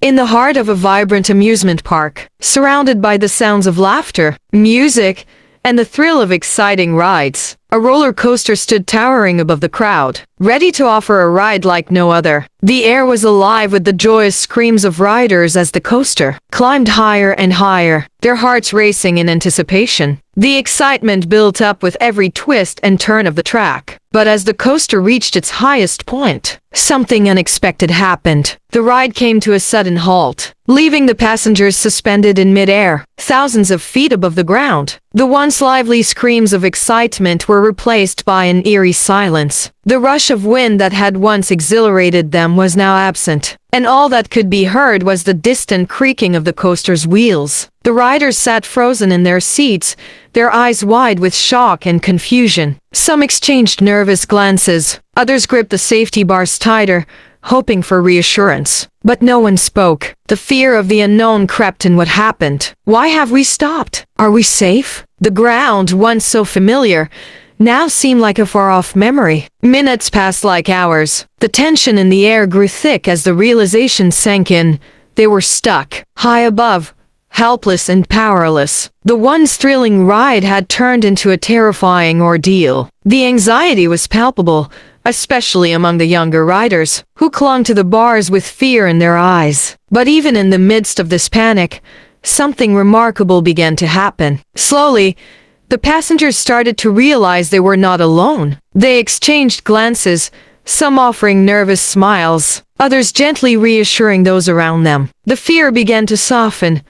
In the heart of a vibrant amusement park, surrounded by the sounds of laughter, music, and the thrill of exciting rides, a roller coaster stood towering above the crowd, ready to offer a ride like no other. The air was alive with the joyous screams of riders as the coaster climbed higher and higher, their hearts racing in anticipation. The excitement built up with every twist and turn of the track. But as the coaster reached its highest point, something unexpected happened. The ride came to a sudden halt, leaving the passengers suspended in midair, thousands of feet above the ground. The once lively screams of excitement were replaced by an eerie silence. The rush of wind that had once exhilarated them was now absent, and all that could be heard was the distant creaking of the coaster's wheels. The riders sat frozen in their seats, their eyes wide with shock and confusion. Some exchanged nervous glances, others gripped the safety bars tighter, hoping for reassurance. But no one spoke. The fear of the unknown crept in. What happened? Why have we stopped? Are we safe? The ground, once so familiar, now seemed like a far-off memory. Minutes passed like hours. The tension in the air grew thick as the realization sank in. They were stuck, high above, helpless and powerless. The once thrilling ride had turned into a terrifying ordeal. The anxiety was palpable, especially among the younger riders, who clung to the bars with fear in their eyes. But even in the midst of this panic, something remarkable began to happen. Slowly, the passengers started to realize they were not alone. They exchanged glances, some offering nervous smiles, others gently reassuring those around them. The fear began to soften,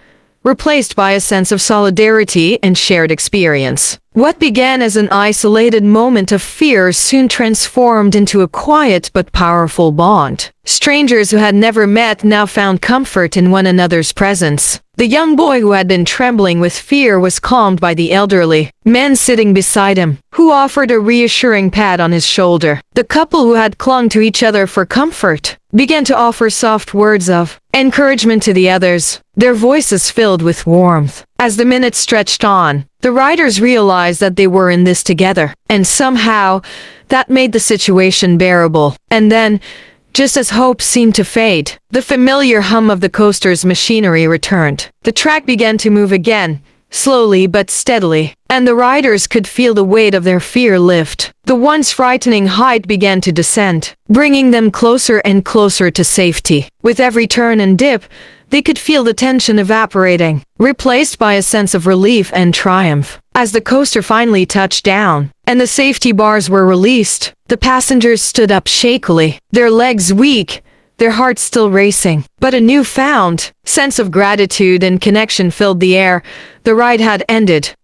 replaced by a sense of solidarity and shared experience. What began as an isolated moment of fear soon transformed into a quiet but powerful bond. Strangers who had never met now found comfort in one another's presence. The young boy who had been trembling with fear was calmed by the elderly men sitting beside him, who offered a reassuring pat on his shoulder. The couple who had clung to each other for comfort began to offer soft words of encouragement to the others, their voices filled with warmth. As the minutes stretched on, the riders realized that they were in this together, and somehow that made the situation bearable. And then, just as hope seemed to fade, the familiar hum of the coaster's machinery returned. The track began to move again, slowly but steadily, and the riders could feel the weight of their fear lift. The once frightening height began to descend, bringing them closer and closer to safety. With every turn and dip, they could feel the tension evaporating, replaced by a sense of relief and triumph. As the coaster finally touched down, and the safety bars were released, the passengers stood up shakily, their legs weak, their hearts still racing. But a newfound sense of gratitude and connection filled the air. The ride had ended,